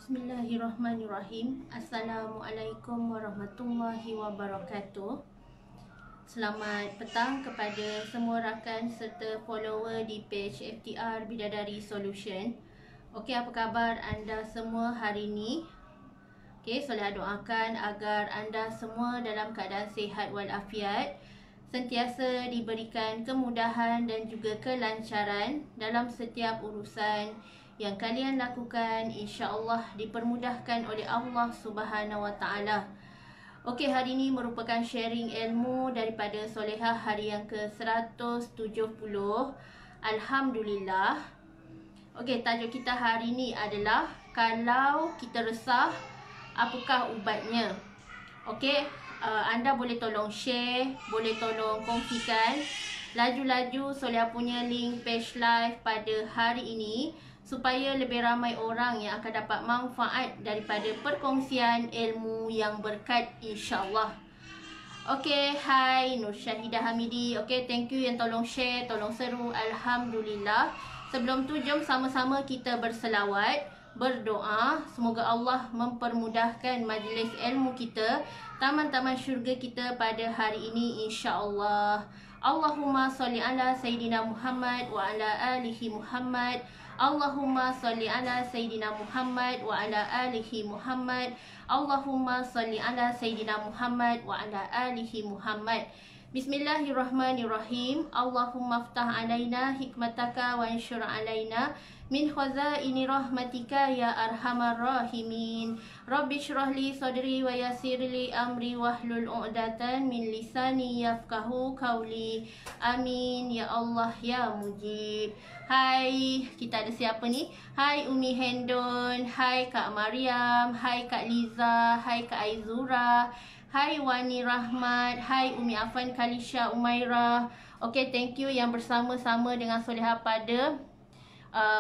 Bismillahirrahmanirrahim. Assalamualaikum warahmatullahi wabarakatuh. Selamat petang kepada semua rakan serta follower di page FTR Bidadari Solution. Okey, apa khabar anda semua hari ini? Okey, solat doakan agar anda semua dalam keadaan sihat walafiat, sentiasa diberikan kemudahan dan juga kelancaran dalam setiap urusan yang kalian lakukan, insya-Allah dipermudahkan oleh Allah Subhanahu Wa Taala. Okey, hari ini merupakan sharing ilmu daripada Solehah hari yang ke-170. Alhamdulillah. Okey, tajuk kita hari ini adalah kalau kita resah, apakah ubatnya? Okey, anda boleh tolong share, boleh tolong kongsikan laju-laju Solehah punya link page live pada hari ini, supaya lebih ramai orang yang akan dapat manfaat daripada perkongsian ilmu yang berkat, insya-Allah. Okey, hai Nur Syahidah Hamidi. Okey, thank you yang tolong share, tolong seru. Alhamdulillah. Sebelum tu, jom sama-sama kita berselawat, berdoa. Semoga Allah mempermudahkan majlis ilmu kita, taman-taman syurga kita pada hari ini, insya-Allah. Allahumma salli ala Sayyidina Muhammad wa ala alihi Muhammad. Allahumma salli ala Sayyidina Muhammad wa ala alihi Muhammad. Allahumma salli ala Sayyidina Muhammad wa ala alihi Muhammad. Bismillahirrahmanirrahim. Allahumma aftah alaina hikmataka wa anshur alaina min khazaini rahmatika ya arhamar rahimin. Rabbi shrah li sadri wa yassir li amri wahlul 'uqdatan min lisani yafqahu qawli. Amin ya Allah ya Mujib. Hai, kita ada siapa ni? Hai Umi Hendon, hai Kak Mariam, hai Kak Liza, hai Kak Aizura, hai Wani Rahmat, hai Umi Afan Kalisha Umaira. Okey, thank you yang bersama-sama dengan Solehah pada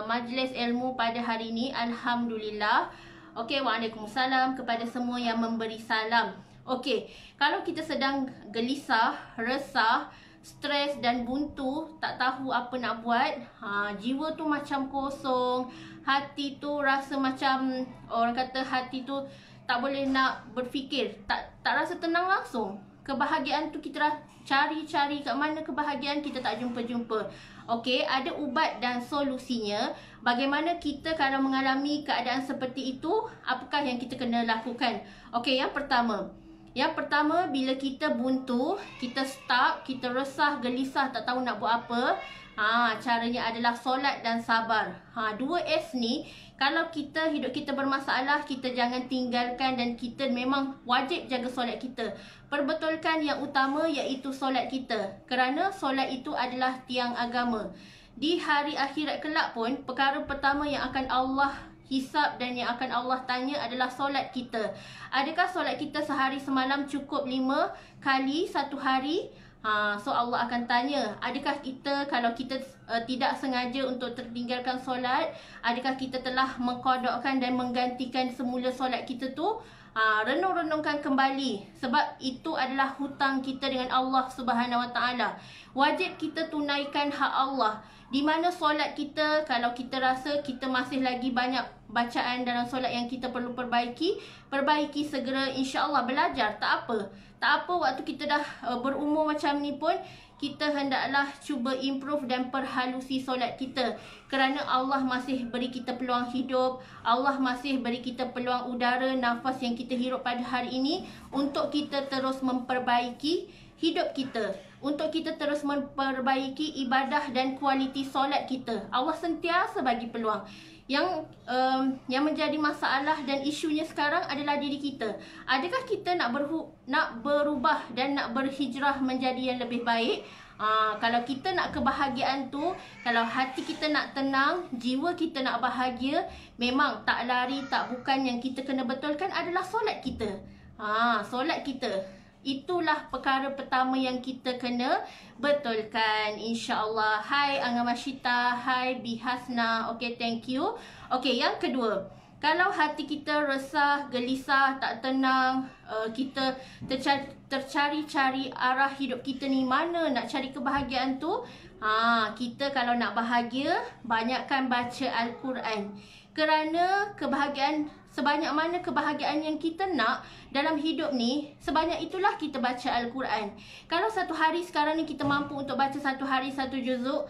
majlis ilmu pada hari ini. Alhamdulillah. Okey, waalaikumsalam kepada semua yang memberi salam. Okey, kalau kita sedang gelisah, resah, stres dan buntu, tak tahu apa nak buat, jiwa tu macam kosong, hati tu rasa macam, orang kata hati tu tak boleh nak berfikir, tak rasa tenang langsung. Kebahagiaan tu kita cari-cari kat mana kebahagiaan, kita tak jumpa-jumpa. Okey, ada ubat dan solusinya. Bagaimana kita kalau mengalami keadaan seperti itu, apakah yang kita kena lakukan? Okey, yang pertama, bila kita buntu, kita stuck, kita resah, gelisah, tak tahu nak buat apa, caranya adalah solat dan sabar. Dua S ni, kalau hidup kita bermasalah, kita jangan tinggalkan dan kita memang wajib jaga solat kita. Perbetulkan yang utama iaitu solat kita, kerana solat itu adalah tiang agama. Di hari akhirat kelak pun, perkara pertama yang akan Allah hisab dan yang akan Allah tanya adalah solat kita. Adakah solat kita sehari semalam cukup 5 kali satu hari? So Allah akan tanya, adakah kita, kalau kita tidak sengaja untuk tertinggalkan solat, adakah kita telah mengqadakkan dan menggantikan semula solat kita tu? Renung-renungkan kembali, sebab itu adalah hutang kita dengan Allah Subhanahu Wa Taala. Wajib kita tunaikan hak Allah. Di mana solat kita, kalau kita rasa kita masih lagi banyak bacaan dalam solat yang kita perlu perbaiki segera, insya-Allah. Belajar, tak apa waktu kita dah berumur macam ni pun, kita hendaklah cuba improve dan perhalusi solat kita, kerana Allah masih beri kita peluang hidup, Allah masih beri kita peluang udara, nafas yang kita hirup pada hari ini, untuk kita terus memperbaiki hidup kita, untuk kita terus memperbaiki ibadah dan kualiti solat kita. Allah sentiasa bagi peluang. Yang menjadi masalah dan isunya sekarang adalah diri kita. Adakah kita nak berubah dan nak berhijrah menjadi yang lebih baik? Kalau kita nak kebahagiaan tu, kalau hati kita nak tenang, jiwa kita nak bahagia, memang tak lari, tak bukan, yang kita kena betulkan adalah solat kita. Solat kita. Itulah perkara pertama yang kita kena betulkan, insya-Allah. Hai Angga Masyita, hai Bihasna. Okey, thank you. Okey, yang kedua, kalau hati kita resah, gelisah, tak tenang, kita tercari-cari arah hidup kita ni, mana nak cari kebahagiaan tu? Kita kalau nak bahagia, banyakkan baca Al-Quran. Kerana kebahagiaan, sebanyak mana kebahagiaan yang kita nak dalam hidup ni, sebanyak itulah kita baca Al-Quran. Kalau satu hari sekarang ni kita mampu untuk baca satu hari satu juzuk,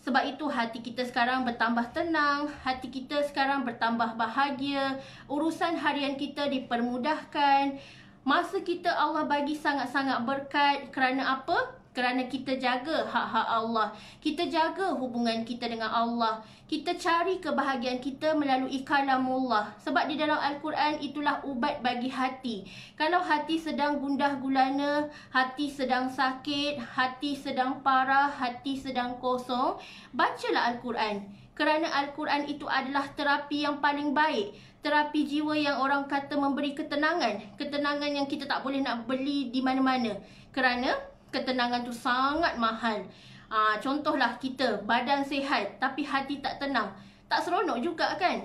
sebab itu hati kita sekarang bertambah tenang, hati kita sekarang bertambah bahagia, urusan harian kita dipermudahkan, masa kita Allah bagi sangat-sangat berkat. Kerana apa? Kerana kita jaga hak-hak Allah. Kita jaga hubungan kita dengan Allah. Kita cari kebahagiaan kita melalui kalamullah. Sebab di dalam Al-Quran itulah ubat bagi hati. Kalau hati sedang gundah gulana, hati sedang sakit, hati sedang parah, hati sedang kosong, bacalah Al-Quran. Kerana Al-Quran itu adalah terapi yang paling baik. Terapi jiwa yang orang kata memberi ketenangan. Ketenangan yang kita tak boleh nak beli di mana-mana. Kerana ketenangan tu sangat mahal. Contohlah kita badan sihat tapi hati tak tenang, tak seronok juga kan.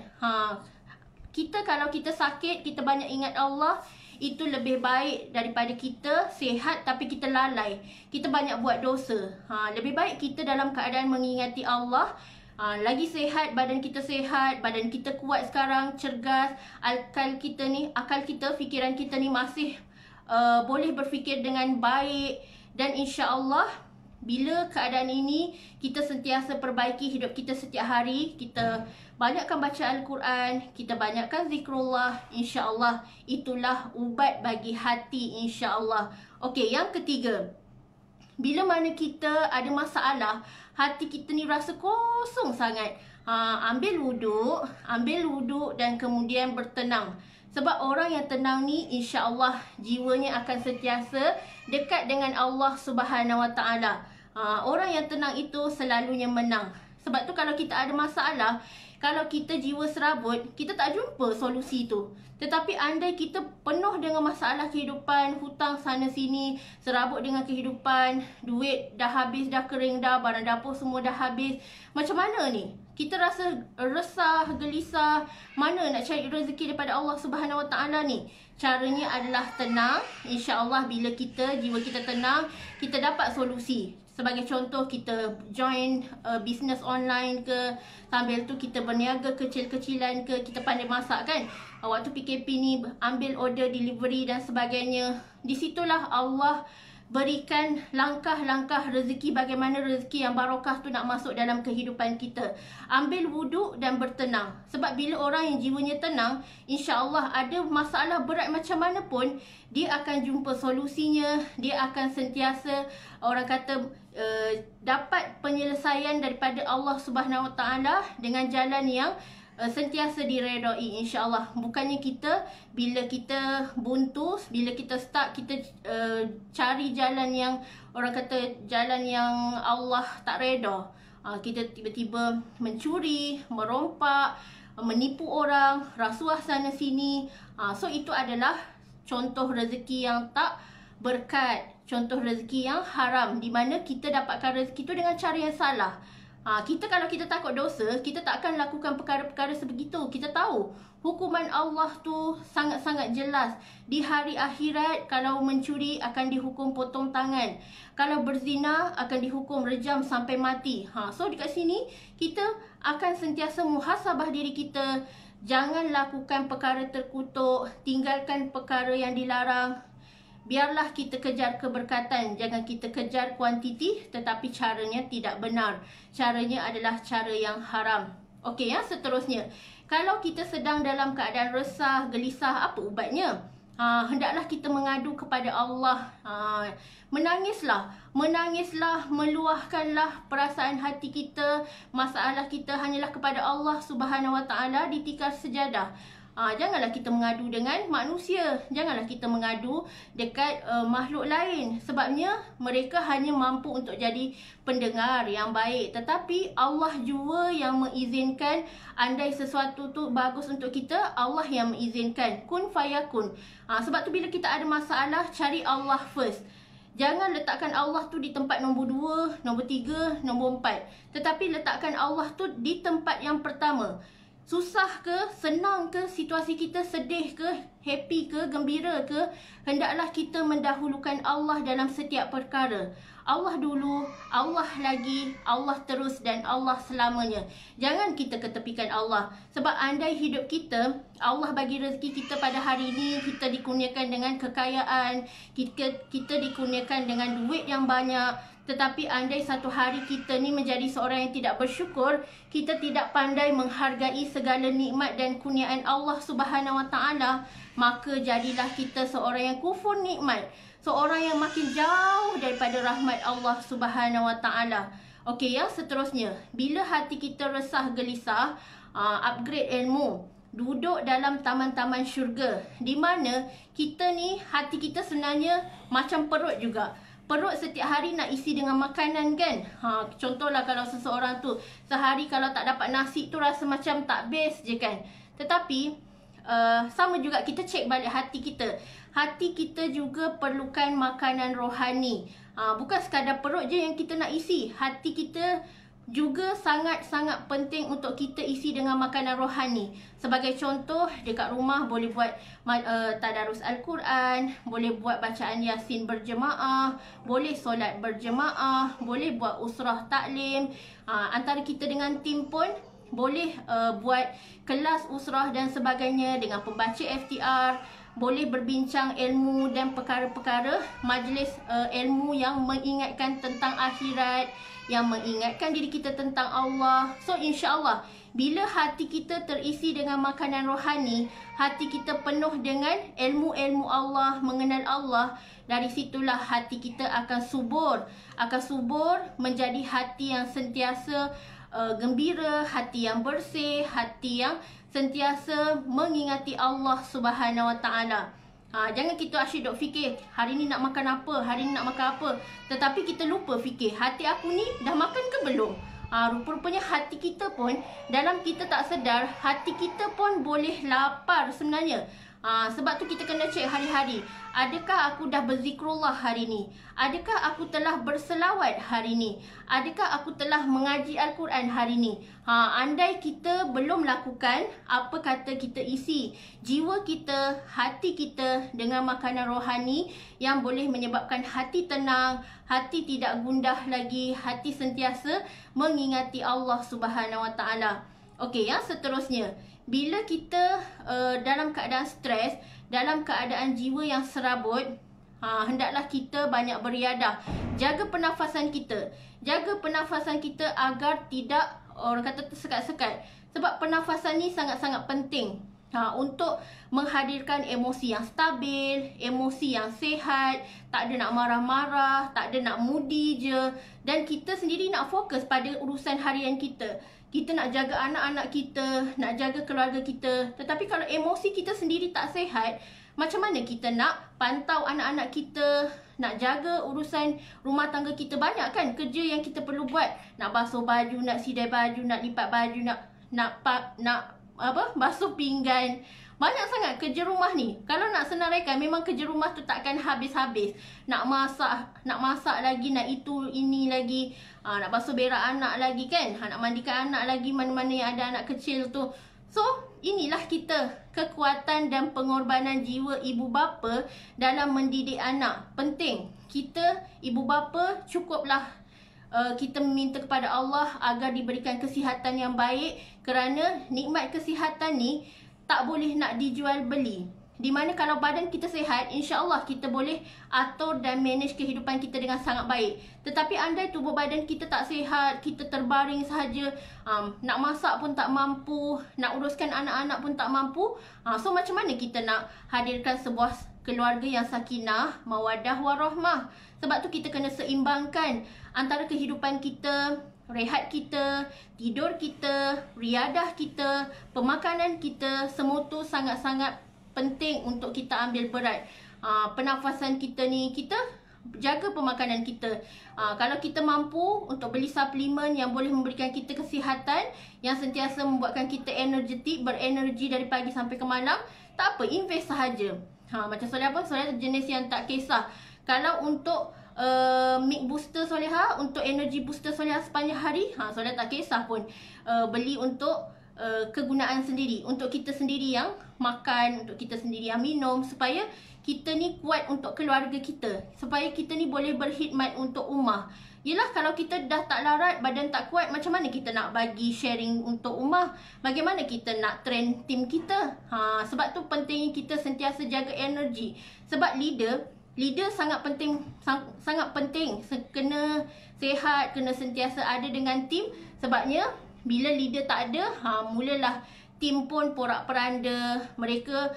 Kita kalau kita sakit, kita banyak ingat Allah, itu lebih baik daripada kita sihat tapi kita lalai, kita banyak buat dosa. Lebih baik kita dalam keadaan mengingati Allah, lagi sihat, badan kita sihat, badan kita kuat sekarang, cergas, akal kita, fikiran kita ni masih boleh berfikir dengan baik. Dan insya-Allah bila keadaan ini kita sentiasa perbaiki hidup kita setiap hari, kita banyakkan baca Al-Quran, kita banyakkan zikrullah, insya-Allah itulah ubat bagi hati, insya-Allah. Okey, yang ketiga, bila mana kita ada masalah, hati kita ni rasa kosong sangat, ambil wuduk dan kemudian bertenang. Sebab orang yang tenang ni insya-Allah jiwanya akan sentiasa dekat dengan Allah Subhanahu Wa Taala. Orang yang tenang itu selalunya menang. Sebab tu kalau kita ada masalah, kalau kita jiwa serabut, kita tak jumpa solusi tu. Tetapi andai kita penuh dengan masalah kehidupan, hutang sana sini, serabut dengan kehidupan, duit dah habis, dah kering dah, barang dapur semua dah habis, macam mana ni? Kita rasa resah, gelisah, mana nak cari rezeki daripada Allah Subhanahu Wa Taala ni? Caranya adalah tenang. InsyaAllah bila jiwa kita tenang, kita dapat solusi. Sebagai contoh, kita join bisnes online ke, sambil tu kita berniaga kecil-kecilan ke, kita pandai masak kan. Waktu PKP ni ambil order delivery dan sebagainya. Di situlah Allah berikan langkah-langkah rezeki, bagaimana rezeki yang barakah tu nak masuk dalam kehidupan kita. Ambil wuduk dan bertenang. Sebab bila orang yang jiwanya tenang, insya-Allah ada masalah berat macam mana pun, dia akan jumpa solusinya. Dia akan sentiasa, orang kata, dapat penyelesaian daripada Allah Subhanahu Wa Taala dengan jalan yang sentiasa diredai, insya-Allah. Bukannya kita bila kita buntu, bila kita stuck, kita cari jalan yang orang kata jalan yang Allah tak reda. Kita tiba-tiba mencuri, merompak, menipu orang, rasuah sana sini. So itu adalah contoh rezeki yang tak berkat, contoh rezeki yang haram, di mana kita dapatkan rezeki itu dengan cara yang salah. Kita kalau kita takut dosa, kita tak akan lakukan perkara-perkara sebegitu. Kita tahu hukuman Allah tu sangat-sangat jelas. Di hari akhirat, kalau mencuri akan dihukum potong tangan. Kalau berzina akan dihukum rejam sampai mati. So dekat sini kita akan sentiasa muhasabah diri kita. Jangan lakukan perkara terkutuk, tinggalkan perkara yang dilarang. Biarlah kita kejar keberkatan, jangan kita kejar kuantiti, tetapi caranya tidak benar. Caranya adalah cara yang haram. Okey, yang seterusnya, kalau kita sedang dalam keadaan resah, gelisah, apa ubatnya? Hendaklah kita mengadu kepada Allah. Menangislah, meluahkanlah perasaan hati kita, masalah kita hanyalah kepada Allah Subhanahu Wa Taala, ditikar sejadah. Janganlah kita mengadu dengan manusia, janganlah kita mengadu dekat makhluk lain. Sebabnya mereka hanya mampu untuk jadi pendengar yang baik. Tetapi Allah jua yang mengizinkan. Andai sesuatu tu bagus untuk kita, Allah yang mengizinkan. Kun fayakun. Sebab tu bila kita ada masalah, cari Allah first. Jangan letakkan Allah tu di tempat nombor 2, nombor 3, nombor 4. Tetapi letakkan Allah tu di tempat yang pertama. susah ke, senang ke, situasi kita sedih ke, happy ke, gembira ke, hendaklah kita mendahulukan Allah dalam setiap perkara. Allah dulu, Allah lagi, Allah terus dan Allah selamanya. Jangan kita ketepikan Allah. Sebab andai hidup kita, Allah bagi rezeki kita pada hari ini, kita dikurniakan dengan kekayaan, kita dikurniakan dengan duit yang banyak. Tetapi andai satu hari kita ni menjadi seorang yang tidak bersyukur, kita tidak pandai menghargai segala nikmat dan kurniaan Allah Subhanahu Wa Taala, maka jadilah kita seorang yang kufur nikmat, seorang yang makin jauh daripada rahmat Allah Subhanahu Wa Taala. Okey, yang seterusnya, bila hati kita resah gelisah, upgrade ilmu. Duduk dalam taman-taman syurga, di mana kita ni, hati kita sebenarnya macam perut juga. Perut setiap hari nak isi dengan makanan kan. Contohlah kalau seseorang tu sehari kalau tak dapat nasi tu rasa macam tak best je kan. Tetapi sama juga kita cek balik hati kita. Hati kita juga perlukan makanan rohani. Bukan sekadar perut je yang kita nak isi. Hati kita juga sangat-sangat penting untuk kita isi dengan makanan rohani. Sebagai contoh, dekat rumah boleh buat tadarus Al-Quran, boleh buat bacaan Yasin berjemaah, boleh solat berjemaah, boleh buat usrah taklim. Antara kita dengan tim pun boleh buat kelas usrah dan sebagainya dengan pembaca FTR. Boleh berbincang ilmu dan perkara-perkara majlis ilmu yang mengingatkan tentang akhirat, yang mengingatkan diri kita tentang Allah. So insya-Allah, bila hati kita terisi dengan makanan rohani, hati kita penuh dengan ilmu-ilmu Allah, mengenal Allah, dari situlah hati kita akan subur menjadi hati yang sentiasa gembira, hati yang bersih, hati yang sentiasa mengingati Allah Subhanahu Wa Taala. Jangan kita asyik duk fikir hari ni nak makan apa, hari ni nak makan apa, tetapi kita lupa fikir hati aku ni dah makan ke belum. Rupa-rupanya hati kita pun, dalam kita tak sedar, hati kita pun boleh lapar sebenarnya. Sebab tu kita kena cek hari-hari. Adakah aku dah berzikrullah hari ni? Adakah aku telah berselawat hari ni? Adakah aku telah mengaji Al-Quran hari ni? Andai kita belum lakukan, apa kata kita isi jiwa kita, hati kita dengan makanan rohani yang boleh menyebabkan hati tenang, hati tidak gundah lagi, hati sentiasa mengingati Allah Subhanahu Wa Taala. Okey, yang seterusnya, bila kita dalam keadaan stres, dalam keadaan jiwa yang serabut, hendaklah kita banyak beriadah. Jaga pernafasan kita. Jaga pernafasan kita agar tidak, orang kata, tersekat-sekat. Sebab pernafasan ni sangat-sangat penting untuk menghadirkan emosi yang stabil, emosi yang sihat, tak ada nak marah-marah, tak ada nak moody je. Dan kita sendiri nak fokus pada urusan harian kita. Kita nak jaga anak-anak kita, nak jaga keluarga kita. Tetapi kalau emosi kita sendiri tak sihat, macam mana kita nak pantau anak-anak kita, nak jaga urusan rumah tangga kita? Banyak kan kerja yang kita perlu buat. Nak basuh baju, nak sidai baju, nak lipat baju, nak basuh pinggan. Banyak sangat kerja rumah ni. Kalau nak senaraikan, memang kerja rumah tu takkan habis-habis. Nak masak lagi, nak itu, ini lagi. Nak basuh berak anak lagi kan. Nak mandikan anak lagi, mana-mana yang ada anak kecil tu. So, inilah kita. Kekuatan dan pengorbanan jiwa ibu bapa dalam mendidik anak. Penting. Kita, ibu bapa, cukuplah kita meminta kepada Allah agar diberikan kesihatan yang baik. Kerana nikmat kesihatan ni tak boleh nak dijual beli. Di mana kalau badan kita sihat, insya-Allah kita boleh atur dan manage kehidupan kita dengan sangat baik. Tetapi andai tubuh badan kita tak sihat, kita terbaring sahaja, nak masak pun tak mampu, nak uruskan anak-anak pun tak mampu, so macam mana kita nak hadirkan sebuah keluarga yang sakinah, mawaddah warahmah? Sebab tu kita kena seimbangkan antara kehidupan kita, rehat kita, tidur kita, riadah kita, pemakanan kita. Semua tu sangat-sangat penting untuk kita ambil berat. Pernafasan kita ni, kita jaga pemakanan kita. Kalau kita mampu untuk beli suplemen yang boleh memberikan kita kesihatan, yang sentiasa membuatkan kita energetik, berenergi dari pagi sampai ke malam, tak apa, invest sahaja. Macam Soleh apa? Soleh jenis yang tak kisah. Kalau untuk milk booster Soleha, untuk energy booster Soleha sepanjang hari, Soleha tak kisah pun beli untuk kegunaan sendiri, untuk kita sendiri yang makan, untuk kita sendiri yang minum, supaya kita ni kuat untuk keluarga kita, supaya kita ni boleh berkhidmat untuk ummah. Yelah, kalau kita dah tak larat, badan tak kuat, macam mana kita nak bagi sharing untuk ummah? Bagaimana kita nak train tim kita? Sebab tu pentingnya kita sentiasa jaga energi. Sebab leader sangat penting, sangat penting. Kena sihat, kena sentiasa ada dengan tim. Sebabnya bila leader tak ada, mulalah tim pun porak-peranda. Mereka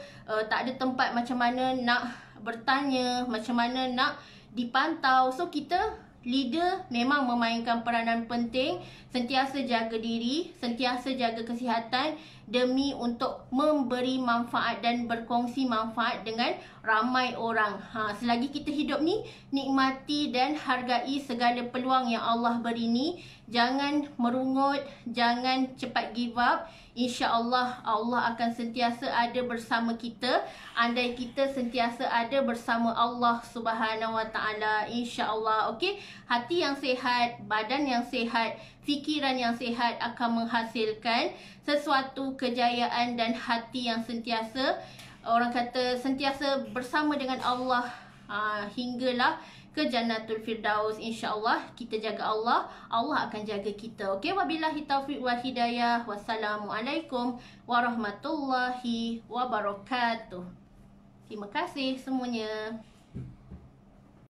tak ada tempat macam mana nak bertanya, macam mana nak dipantau. So kita leader memang memainkan peranan penting, sentiasa jaga diri, sentiasa jaga kesihatan demi untuk memberi manfaat dan berkongsi manfaat dengan ramai orang. Selagi kita hidup ni, nikmati dan hargai segala peluang yang Allah beri ni. Jangan merungut, jangan cepat give up. InsyaAllah Allah akan sentiasa ada bersama kita. Andai kita sentiasa ada bersama Allah Subhanahu Wa Taala, insyaAllah. Okey, hati yang sihat, badan yang sihat, fikiran yang sihat akan menghasilkan sesuatu kejayaan dan hati yang sentiasa, orang kata sentiasa bersama dengan Allah hinggalah ke Jannatul Firdaus. InsyaAllah kita jaga Allah, Allah akan jaga kita. Okey, wabillahi taufiq wa hidayah. Wassalamualaikum warahmatullahi wabarakatuh. Terima kasih semuanya.